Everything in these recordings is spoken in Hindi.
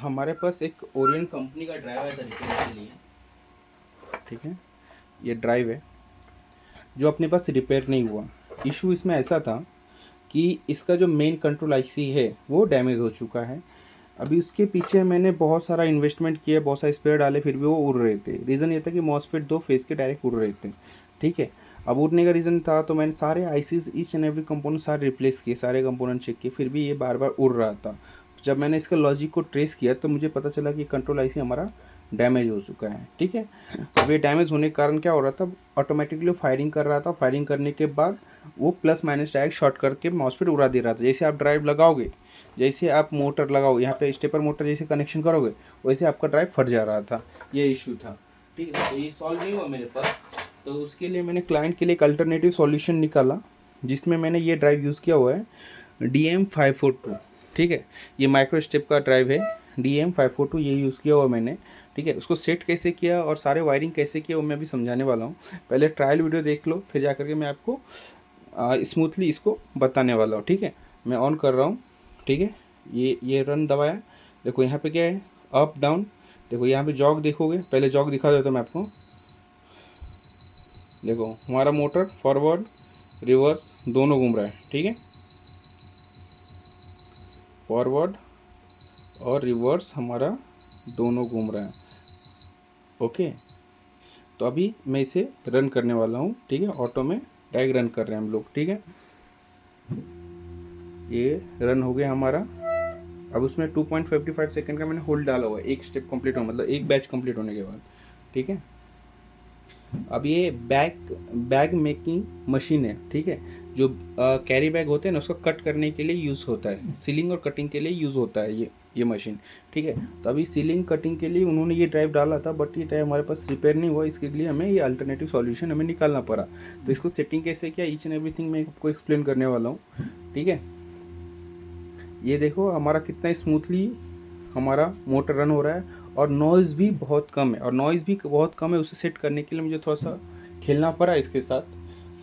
हमारे पास एक ओरियन कंपनी का ड्राइव है रिपेयर के लिए, ठीक है। ये ड्राइव है जो अपने पास रिपेयर नहीं हुआ। इशू इसमें ऐसा था कि इसका जो मेन कंट्रोल आईसी है वो डैमेज हो चुका है। अभी उसके पीछे मैंने बहुत सारा इन्वेस्टमेंट किया, बहुत सारे स्पेयर डाले, फिर भी वो उड़ रहे थे। रीज़न ये था कि मॉसफेट 2 फेस के डायरेक्ट उड़ रहे थे, ठीक है। अब उड़ने का रीज़न था तो मैंने सारे ICs each and every component सारे रिप्लेस किए, सारे कंपोनेंट चेक किए, फिर भी ये बार बार उड़ रहा था। जब मैंने इसका लॉजिक को ट्रेस किया तो मुझे पता चला कि कंट्रोल आईसी हमारा डैमेज हो चुका है, ठीक है। अब ये डैमेज होने के कारण क्या हो रहा था, ऑटोमेटिकली फायरिंग कर रहा था। फायरिंग करने के बाद वो प्लस माइनस डायरेक्ट शॉर्ट करके मॉसफेट उड़ा दे रहा था। जैसे आप ड्राइव लगाओगे, जैसे आप मोटर लगाओगे, यहाँ पे स्टेपर मोटर जैसे कनेक्शन करोगे वैसे आपका ड्राइव फट जा रहा था। ये इशू था, ठीक है। तो ये सॉल्व नहीं हुआ मेरे पास, तो उसके लिए मैंने क्लाइंट के लिए एक अल्टरनेटिव सॉल्यूशन निकाला, जिसमें मैंने ये ड्राइव यूज़ किया हुआ है DM542, ठीक है। ये माइक्रो स्टेप का ड्राइव है, DM542 ये यूज़ किया हुआ मैंने, ठीक है। उसको सेट कैसे किया और सारे वायरिंग कैसे किया वो मैं अभी समझाने वाला हूँ। पहले ट्रायल वीडियो देख लो, फिर जा करके मैं आपको स्मूथली इसको बताने वाला हूँ, ठीक है। मैं ऑन कर रहा हूँ, ठीक है। ये रन दबाया, देखो यहाँ पे क्या है, अप डाउन। देखो यहाँ पे जॉग देखोगे, पहले जॉग दिखा देता हूँ मैं आपको। देखो हमारा मोटर फॉरवर्ड रिवर्स दोनों घूम रहा है, ठीक है। फॉरवर्ड और रिवर्स हमारा दोनों घूम रहा है, ओके। तो अभी मैं इसे रन करने वाला हूँ, ठीक है। ऑटो में डायरेक्ट रन कर रहे हैं हम लोग, ठीक है। ये रन हो गया हमारा। अब उसमें 2.55 सेकंड का मैंने होल्ड डाला हुआ है, एक स्टेप कंप्लीट हो, मतलब एक बैच कंप्लीट होने के बाद, ठीक है। अब ये बैग मेकिंग मशीन है, ठीक है। जो कैरी बैग होते हैं ना उसको कट करने के लिए यूज़ होता है, सीलिंग और कटिंग के लिए यूज़ होता है ये मशीन, ठीक है। तो अभी सीलिंग कटिंग के लिए उन्होंने ये ड्राइव डाला था, बट ये ड्राइव हमारे पास रिपेयर नहीं हुआ। इसके लिए हमें ये अल्टरनेटिव सॉल्यूशन हमें निकालना पड़ा। तो इसको सेटिंग कैसे किया, ईच एंड एवरीथिंग मैं आपको एक्सप्लेन करने वाला हूँ, ठीक है। ये देखो हमारा कितना स्मूथली हमारा मोटर रन हो रहा है, और नॉइज़ भी बहुत कम है, उसे सेट करने के लिए मुझे थोड़ा सा खेलना पड़ा इसके साथ,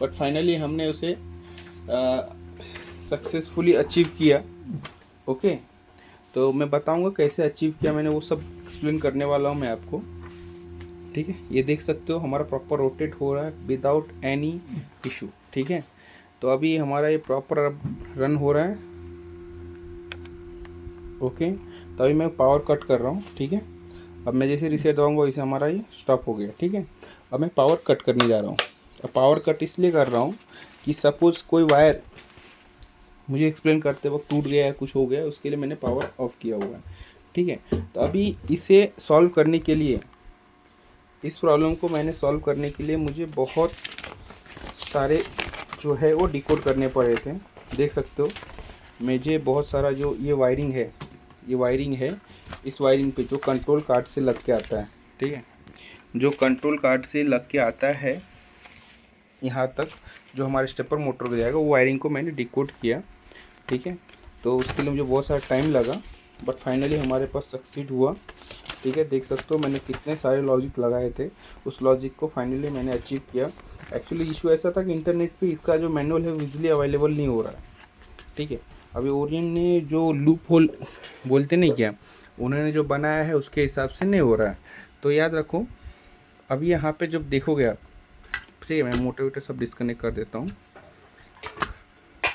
बट फाइनली हमने उसे सक्सेसफुली अचीव किया, ओके। तो मैं बताऊंगा कैसे अचीव किया मैंने, वो सब एक्सप्लेन करने वाला हूँ मैं आपको, ठीक है। ये देख सकते हो हमारा प्रॉपर रोटेट हो रहा है विदाउट एनी इशू, ठीक है। तो अभी हमारा ये प्रॉपर रन हो रहा है, ओके। तो अभी मैं पावर कट कर रहा हूँ, ठीक है। अब मैं जैसे रीसेट दबाऊंगा वैसे हमारा ये स्टॉप हो गया, ठीक है। अब मैं पावर कट करने जा रहा हूँ। अब पावर कट इसलिए कर रहा हूँ कि सपोज़ कोई वायर मुझे एक्सप्लेन करते वक्त टूट गया है, कुछ हो गया, उसके लिए मैंने पावर ऑफ किया हुआ है, ठीक है। तो अभी इसे सॉल्व करने के लिए, इस प्रॉब्लम को मैंने सॉल्व करने के लिए मुझे बहुत सारे जो है वो डिकोड करने पड़े थे। देख सकते हो मुझे बहुत सारा जो ये वायरिंग है, इस वायरिंग पे जो कंट्रोल कार्ड से लग के आता है, ठीक है। जो कंट्रोल कार्ड से लग के आता है यहाँ तक जो हमारे स्टेपर मोटर को जाएगा, वो वायरिंग को मैंने डिकोड किया, ठीक है। तो उसके लिए मुझे बहुत सारा टाइम लगा, बट फाइनली हमारे पास सक्सीड हुआ, ठीक है। देख सकते हो मैंने कितने सारे लॉजिक लगाए थे, उस लॉजिक को फाइनली मैंने अचीव किया। एक्चुअली इशू ऐसा था कि इंटरनेट पे इसका जो मैनुअल है वो इजीली अवेलेबल नहीं हो रहा है, ठीक है। अभी ओरियन ने जो लूप होल बोलते नहीं क्या, उन्होंने जो बनाया है उसके हिसाब से नहीं हो रहा है। तो याद रखो, अभी यहाँ पे जब देखोगे आप, ठीक है, मैं मोटर वोटर सब डिस्कनेक्ट कर देता हूँ,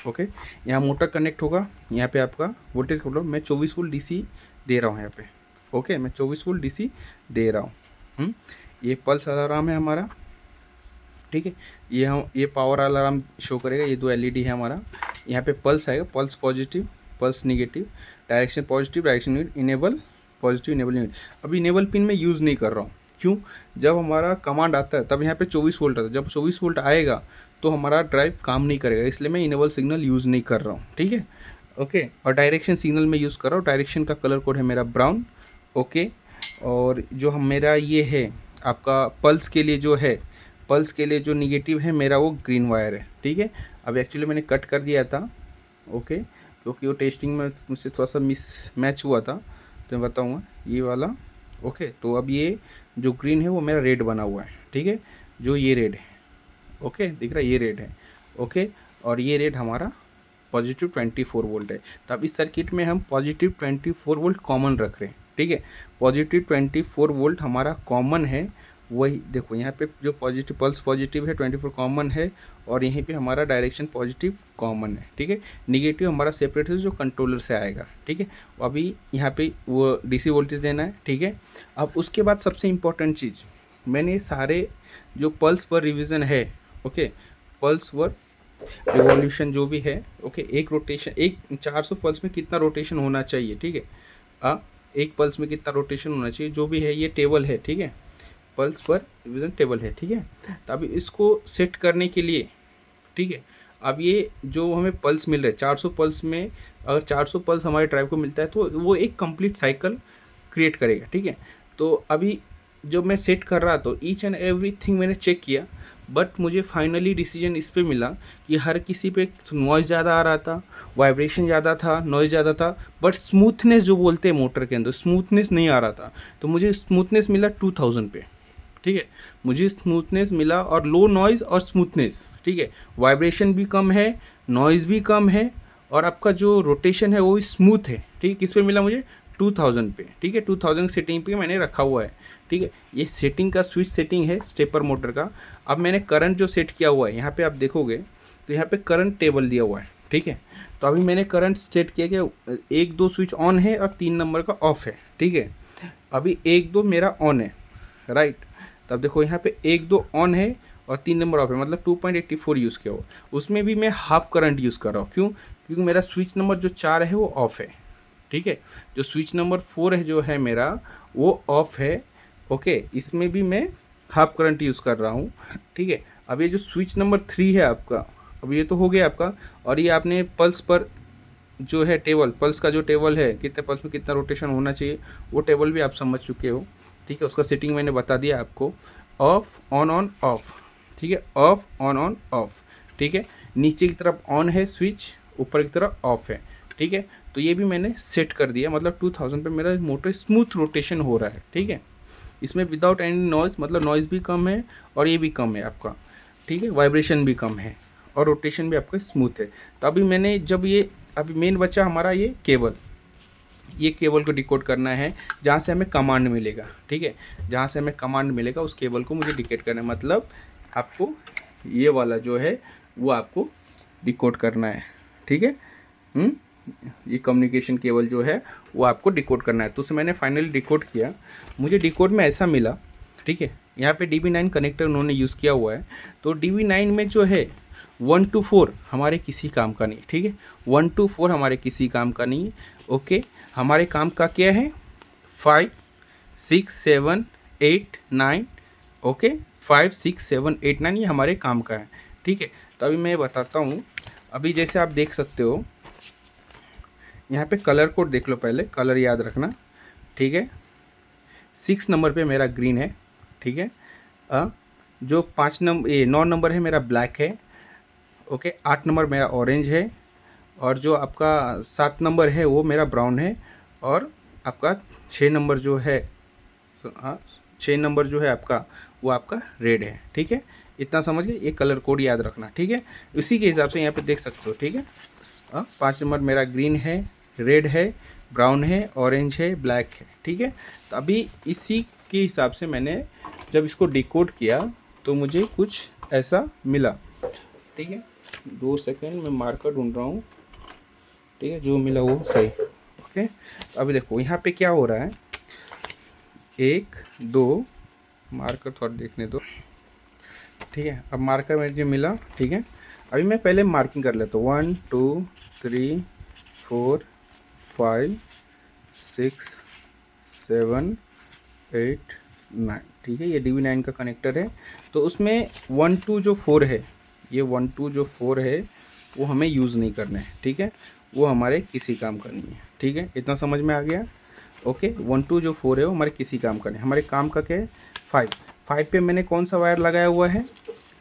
ओके। यहाँ मोटर कनेक्ट होगा, यहाँ पे आपका वोल्टेज कंट्रोल, मैं 24 वोल्ट DC दे रहा हूँ यहाँ पे, ओके। मैं 24 वोल्ट DC दे रहा हूँ। ये पल्स अलार्म है हमारा, ठीक है। ये पावर अलार्म शो करेगा, ये 2 LED है हमारा। यहाँ पे पल्स आएगा, pulse positive, pulse negative, direction positive, direction negative, enable positive, enable negative. अब इनेबल पिन मैं यूज़ नहीं कर रहा हूँ, क्यों? जब हमारा कमांड आता है तब यहाँ पे 24 वोल्ट आता है, जब 24 वोल्ट आएगा तो हमारा ड्राइव काम नहीं करेगा, इसलिए मैं इनेबल सिग्नल यूज़ नहीं कर रहा हूँ, ठीक है, ओके। और डायरेक्शन सिग्नल में यूज़ कर रहा हूँ, डायरेक्शन का कलर कोड है मेरा ब्राउन, ओके। और जो हम मेरा ये है आपका पल्स के लिए जो निगेटिव है मेरा, वो ग्रीन वायर है, ठीक है। अब एक्चुअली मैंने कट कर दिया था, ओके, क्योंकि वो टेस्टिंग में मुझसे थोड़ा सा मिस मैच हुआ था, तो मैं बताऊँगा ये वाला, ओके। तो अब ये जो ग्रीन है वो मेरा रेड बना हुआ है, ठीक है, जो ये रेड है, ओके, दिख रहा है, ये रेड है, ओके। और ये रेड हमारा पॉजिटिव 24 वोल्ट है। तो अब इस सर्किट में हम पॉजिटिव 24 वोल्ट कॉमन रख रहे हैं, ठीक है। पॉजिटिव 24 वोल्ट हमारा कॉमन है, वही देखो यहाँ पे जो पॉजिटिव पल्स पॉजिटिव है 24 कॉमन है, और यहीं पे हमारा डायरेक्शन पॉजिटिव कॉमन है, ठीक है। निगेटिव हमारा सेपरेट है जो कंट्रोलर से आएगा, ठीक है। अभी यहाँ पे वो डीसी वोल्टेज देना है, ठीक है। अब उसके बाद सबसे इम्पोर्टेंट चीज़, मैंने सारे जो पल्स पर रिविज़न है, ओके, पल्स पर रिवॉल्यूशन जो भी है, ओके, एक रोटेशन, एक 400 पल्स में कितना रोटेशन होना चाहिए, ठीक है। एक पल्स में कितना रोटेशन होना चाहिए जो भी है, ये टेबल है, ठीक है, पल्स पर रिवीजन टेबल है, ठीक है। तो अभी इसको सेट करने के लिए, ठीक है, अब ये जो हमें पल्स मिल रहे हैं 400 पल्स में, अगर 400 पल्स हमारे ड्राइव को मिलता है तो वो एक कंप्लीट साइकिल क्रिएट करेगा, ठीक है। तो अभी जब मैं सेट कर रहा तो ईच एंड एवरीथिंग मैंने चेक किया, बट मुझे फाइनली डिसीजन इस पे मिला कि हर किसी पे नॉइज़ ज़्यादा आ रहा था, वाइब्रेशन ज़्यादा था, नॉइज़ ज़्यादा था, बट स्मूथनेस जो बोलते हैं मोटर के अंदर, स्मूथनेस नहीं आ रहा था। तो मुझे स्मूथनेस मिला 2000 पे, ठीक है, मुझे स्मूथनेस मिला, और लो नॉइज़ और स्मूथनेस, ठीक है, वाइब्रेशन भी कम है, नॉइज़ भी कम है, और आपका जो रोटेशन है वो भी स्मूथ है, ठीक है। किस पे मिला मुझे? 2000 पे, ठीक है, 2000 सेटिंग पे मैंने रखा हुआ है, ठीक है। ये सेटिंग का स्विच सेटिंग है स्टेपर मोटर का। अब मैंने करंट जो सेट किया हुआ है, यहाँ पे आप देखोगे तो यहाँ पे करंट टेबल दिया हुआ है, ठीक है। तो अभी मैंने करंट सेट किया कि 1-2 स्विच ऑन है और 3 नंबर का ऑफ है, ठीक है। अभी 1-2 मेरा ऑन है, राइट। तब देखो यहाँ पे 1-2 ऑन है और 3 नंबर ऑफ है, मतलब 2.84 यूज़ किया हुआ। उसमें भी मैं हाफ करंट यूज़ कर रहा हूँ, क्यों? क्योंकि मेरा स्विच नंबर जो 4 है वो ऑफ है, ठीक है। जो स्विच नंबर 4 है जो है मेरा, वो ऑफ है, ओके। इसमें भी मैं हाफ करंट यूज़ कर रहा हूँ, ठीक है। अब ये जो स्विच नंबर 3 है आपका, अब ये तो हो गया आपका, और ये आपने पल्स पर जो है टेबल, पल्स का जो टेबल है, कितने पल्स में कितना रोटेशन होना चाहिए, वो टेबल भी आप समझ चुके हो, ठीक है। उसका सेटिंग मैंने बता दिया आपको, ऑफ ऑन ऑफ, ठीक है, ऑफ ऑन ऑफ, ठीक है। नीचे की तरफ ऑन है स्विच, ऊपर की तरफ ऑफ है, ठीक है। तो ये भी मैंने सेट कर दिया, मतलब 2000 पे मेरा मोटर स्मूथ रोटेशन हो रहा है, ठीक है। इसमें विदाउट एनी नॉइज़, मतलब नॉइज़ भी कम है और ये भी कम है आपका, ठीक है, वाइब्रेशन भी कम है और रोटेशन भी आपका स्मूथ है। तो अभी मैंने जब ये, अभी मेन बचा हमारा ये केबल, ये केबल को डिकोड करना है, जहाँ से हमें कमांड मिलेगा, ठीक है। जहाँ से हमें कमांड मिलेगा उस केबल को मुझे डिकोड करना है, मतलब आपको ये वाला जो है वो आपको डिकोड करना है, ठीक है। ये कम्युनिकेशन केबल जो है वो आपको डिकोड करना है। तो उसे मैंने फाइनली डिकोड किया, मुझे डिकोड में ऐसा मिला, ठीक है। यहाँ पे DB9 कनेक्टर उन्होंने यूज़ किया हुआ है। तो DB9 में जो है 1 to 4 हमारे किसी काम का नहीं, ठीक है। 1 to 4 हमारे किसी काम का नहीं है, ओके। हमारे काम का क्या है? 5, 6, 7, 8, 9, ओके, 5, 6, 7, 8, 9 ये हमारे काम का है, ठीक है। तो अभी मैं बताता हूँ, अभी जैसे आप देख सकते हो यहाँ पे कलर कोड देख लो, पहले कलर याद रखना, ठीक है। 6 नंबर पे मेरा ग्रीन है, ठीक है। जो 9 नंबर है मेरा ब्लैक है, ओके। 8 नंबर मेरा ऑरेंज है, और जो आपका 7 नंबर है वो मेरा ब्राउन है, और आपका 6 नंबर जो है, 6 नंबर जो है आपका, वो आपका रेड है, ठीक है। इतना समझ गए, ये कलर कोड याद रखना, ठीक है। उसी के हिसाब से यहाँ पे देख सकते हो, ठीक है। 5 नंबर मेरा ग्रीन है, रेड है, ब्राउन है, ऑरेंज है, ब्लैक है, ठीक है। तो अभी इसी के हिसाब से मैंने जब इसको डिकोड किया तो मुझे कुछ ऐसा मिला, ठीक है। 2 सेकंड में मार्कर ढूंढ रहा हूँ, ठीक है, जो मिला वो सही, ओके। तो अभी देखो यहाँ पे क्या हो रहा है, 1, 2, मार्कर थोड़ा देखने दो, ठीक है। अब मार्कर मुझे मिला, ठीक है। अभी मैं पहले मार्किंग कर लेता हूँ, 1, 2, 3, 4, 5, 6, 7, 8, 9, ठीक है। ये DB9 का कनेक्टर है। तो उसमें 1, 2 जो 4 है, ये 1, 2 जो 4 है वो हमें यूज़ नहीं करना है, ठीक है। वो हमारे किसी काम का नहीं है, ठीक है। इतना समझ में आ गया, ओके। 1, 2 जो 4 है वो हमारे किसी काम का नहीं, हमारे काम का क्या है? 5 पे मैंने कौन सा वायर लगाया हुआ है,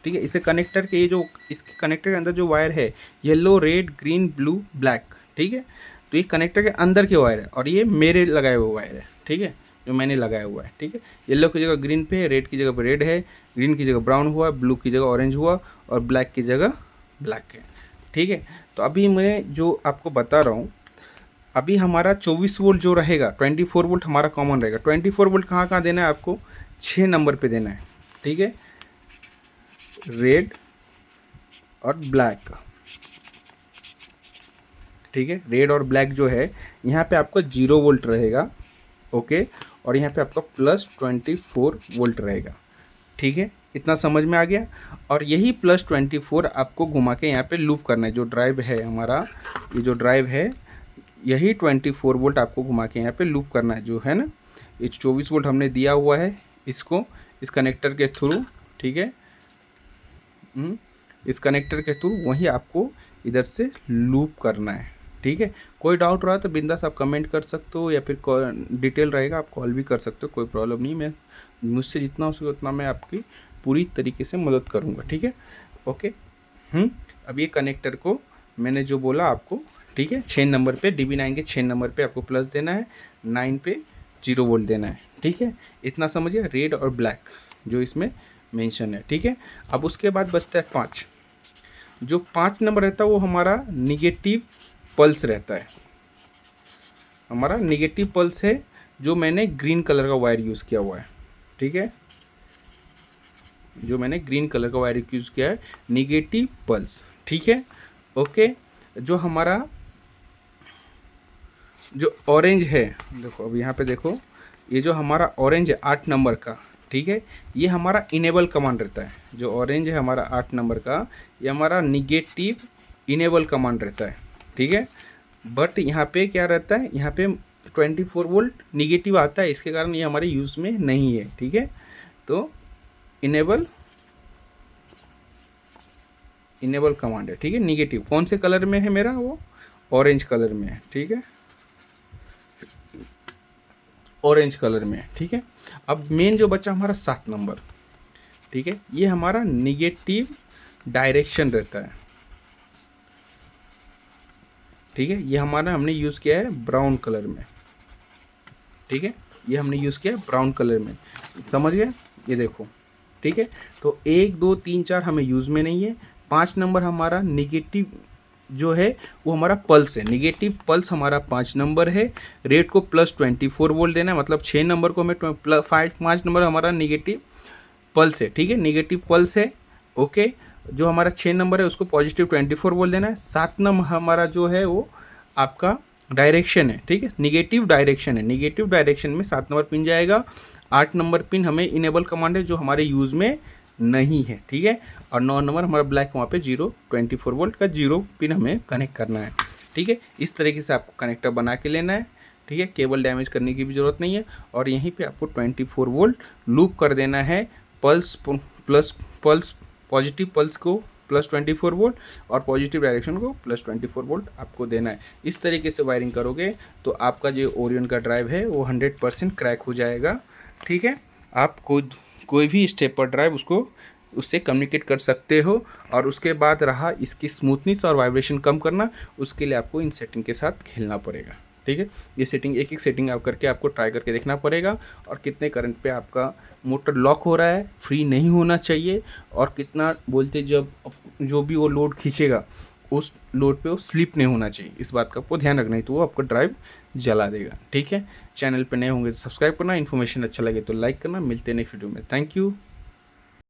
ठीक है। इसे कनेक्टर के, ये जो इसके कनेक्टर के अंदर जो वायर है, yellow, red, green, blue, black, ठीक है। तो ये कनेक्टर के अंदर के वायर है, और ये मेरे लगाए हुए वायर है, ठीक है, जो मैंने लगाया हुआ है, ठीक है। येलो की जगह ग्रीन पे है, रेड की जगह पे रेड है, ग्रीन की जगह ब्राउन हुआ, ब्लू की जगह ऑरेंज हुआ, और ब्लैक की जगह ब्लैक है, ठीक है। तो अभी मैं जो आपको बता रहा हूँ, अभी हमारा 24 वोल्ट जो रहेगा, 24 वोल्ट हमारा कॉमन रहेगा। 24 वोल्ट कहाँ कहाँ देना है आपको, 6 नंबर पे देना है, ठीक है, रेड और ब्लैक, ठीक है। रेड और ब्लैक जो है यहाँ पे आपका 0 वोल्ट रहेगा, ओके, और यहाँ पे आपका +24 वोल्ट रहेगा, ठीक है। इतना समझ में आ गया। और यही +24 आपको घुमा के यहाँ पे लूप करना है। जो ड्राइव है हमारा, ये जो ड्राइव है, यही 24 वोल्ट आपको घुमा के यहाँ पे लूप करना है, जो है ना, ये 24 वोल्ट हमने दिया हुआ है इसको, इस कनेक्टर के थ्रू, ठीक है, इस कनेक्टर के थ्रू वही आपको इधर से लूप करना है, ठीक है। कोई डाउट रहा तो बिंदास आप कमेंट कर सकते हो, या फिर डिटेल रहेगा आप कॉल भी कर सकते हो, कोई प्रॉब्लम नहीं। मैं मुझसे जितना हो सके उतना मैं आपकी पूरी तरीके से मदद करूँगा, ठीक है, ओके। अब ये कनेक्टर को मैंने जो बोला आपको, ठीक है, 6 नंबर पे, DB9 के 6 नंबर पे आपको प्लस देना है, 9 पे 0 वोल्ट देना है, ठीक है। इतना समझिए, रेड और ब्लैक जो इसमें मेंशन है, ठीक है। अब उसके बाद बचता है 5। जो 5 नंबर रहता है वो हमारा निगेटिव पल्स रहता है, हमारा निगेटिव पल्स है, जो मैंने ग्रीन कलर का वायर यूज़ किया हुआ है, ठीक है, जो मैंने ग्रीन कलर का वायर यूज़ किया है, निगेटिव पल्स, ठीक है, ओके। जो हमारा जो ऑरेंज है, देखो अब यहाँ पे देखो, ये जो हमारा ऑरेंज है 8 नंबर का, ठीक है, ये हमारा इनेबल कमांड रहता है। जो ऑरेंज है हमारा 8 नंबर का, ये हमारा निगेटिव इनेबल कमांड रहता है, ठीक है। बट यहाँ पे क्या रहता है, यहाँ पे 24 वोल्ट निगेटिव आता है, इसके कारण ये हमारे यूज़ में नहीं है, ठीक है। तो इनेबल कमांड है, ठीक है, निगेटिव कौन से कलर में है मेरा, वो ऑरेंज कलर में है, ठीक है, ऑरेंज कलर में है, ठीक है। अब मेन जो बच्चा हमारा 7 नंबर, ठीक है, ये हमारा निगेटिव डायरेक्शन रहता है, ठीक है। ये हमारा हमने यूज़ किया है ब्राउन कलर में, ठीक है, ये हमने यूज़ किया है ब्राउन कलर में, समझ गए, ये देखो, ठीक है। तो 1 2 3 4 हमें यूज़ में नहीं है। 5 नंबर हमारा निगेटिव जो है वो हमारा पल्स है, निगेटिव पल्स हमारा 5 नंबर है। रेड को +24 वोल्ट देना है, मतलब 6 नंबर को हमें 5 नंबर हमारा निगेटिव पल्स है, ठीक है, निगेटिव पल्स है, ओके। जो हमारा 6 नंबर है उसको +24 वोल्ट देना है। 7 नंबर हमारा जो है वो आपका डायरेक्शन है, ठीक है, निगेटिव डायरेक्शन है, निगेटिव डायरेक्शन में 7 नंबर पिन जाएगा। 8 नंबर पिन हमें इनेबल कमांड है, जो हमारे यूज़ में नहीं है, ठीक है। और 9 नंबर हमारा ब्लैक, वहाँ पे 24 वोल्ट का 0 पिन हमें कनेक्ट करना है, ठीक है। इस तरीके से आपको कनेक्टर बना के लेना है, ठीक है, केबल डैमेज करने की भी ज़रूरत नहीं है। और यहीं पे आपको 24 वोल्ट लूप कर देना है, पल्स पॉजिटिव पल्स को +24 वोल्ट और पॉजिटिव डायरेक्शन को +24 वोल्ट आपको देना है। इस तरीके से वायरिंग करोगे तो आपका जो ओरियन का ड्राइव है वो 100% क्रैक हो जाएगा, ठीक है। आप कोई भी स्टेपर ड्राइव उससे कम्युनिकेट कर सकते हो। और उसके बाद रहा इसकी स्मूथनेस और वाइब्रेशन कम करना, उसके लिए आपको इन सेटिंग के साथ खेलना पड़ेगा, ठीक है। ये सेटिंग एक सेटिंग आप करके आपको ट्राई करके देखना पड़ेगा, और कितने करंट पे आपका मोटर लॉक हो रहा है, फ्री नहीं होना चाहिए, और कितना बोलते जब जो भी वो लोड खींचेगा उस लोड पे वो स्लिप नहीं होना चाहिए, इस बात का आपको ध्यान रखना है, तो वो आपका ड्राइव जला देगा, ठीक है। चैनल पे नए होंगे तो सब्सक्राइब करना, इन्फॉर्मेशन अच्छा लगे तो लाइक करना। मिलते हैं नेक्स्ट वीडियो में, थैंक यू।